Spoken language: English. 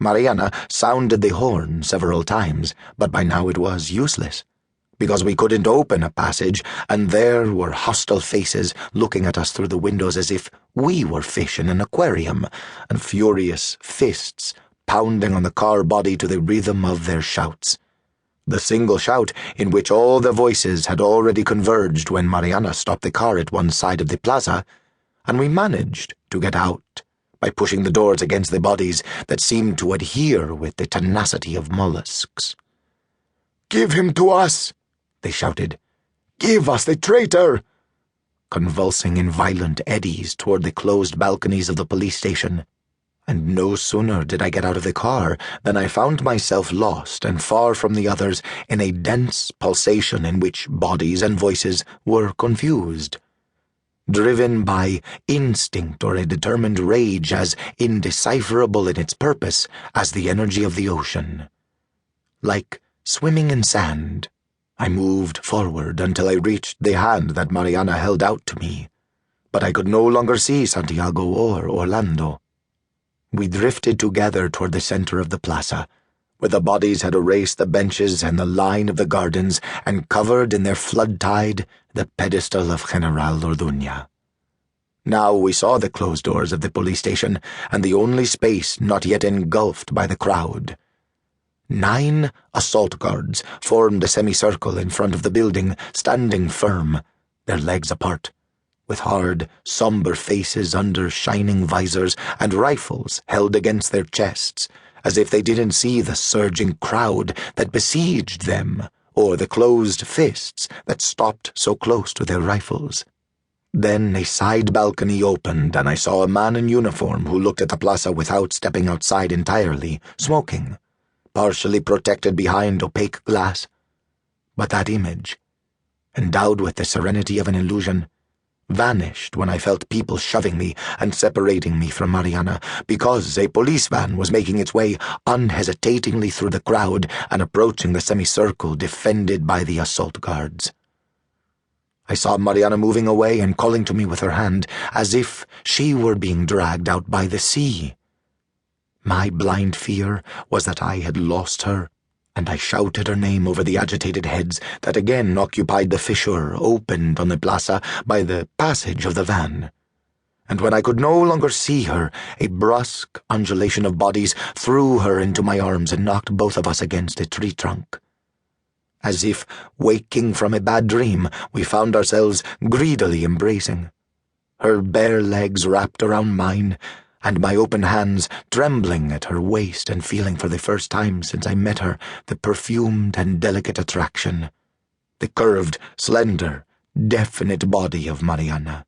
Mariana sounded the horn several times, but by now it was useless, because we couldn't open a passage, and there were hostile faces looking at us through the windows as if we were fish in an aquarium, and furious fists pounding on the car body to the rhythm of their shouts. The single shout in which all the voices had already converged when Mariana stopped the car at one side of the plaza, and we managed to get out by pushing the doors against the bodies that seemed to adhere with the tenacity of mollusks. "Give him to us!" they shouted. "Give us the traitor!" convulsing in violent eddies toward the closed balconies of the police station. And no sooner did I get out of the car than I found myself lost and far from the others in a dense pulsation in which bodies and voices were confused, driven by instinct or a determined rage as indecipherable in its purpose as the energy of the ocean. Like swimming in sand, I moved forward until I reached the hand that Mariana held out to me, but I could no longer see Santiago or Orlando. We drifted together toward the center of the plaza, where the bodies had erased the benches and the line of the gardens and covered in their flood tide the pedestal of General Orduña. Now we saw the closed doors of the police station and the only space not yet engulfed by the crowd. 9 assault guards formed a semicircle in front of the building, standing firm, their legs apart, with hard, somber faces under shining visors and rifles held against their chests, as if they didn't see the surging crowd that besieged them, or the closed fists that stopped so close to their rifles. Then a side balcony opened, and I saw a man in uniform who looked at the plaza without stepping outside entirely, smoking, partially protected behind opaque glass. But that image, endowed with the serenity of an illusion, vanished when I felt people shoving me and separating me from Mariana, because a police van was making its way unhesitatingly through the crowd and approaching the semicircle defended by the assault guards. I saw Mariana moving away and calling to me with her hand, as if she were being dragged out by the sea. My blind fear was that I had lost her, and I shouted her name over the agitated heads that again occupied the fissure opened on the plaza by the passage of the van. And when I could no longer see her, a brusque undulation of bodies threw her into my arms and knocked both of us against a tree trunk. As if waking from a bad dream, we found ourselves greedily embracing, her bare legs wrapped around mine, and my open hands trembling at her waist and feeling for the first time since I met her the perfumed and delicate attraction, the curved, slender, definite body of Mariana.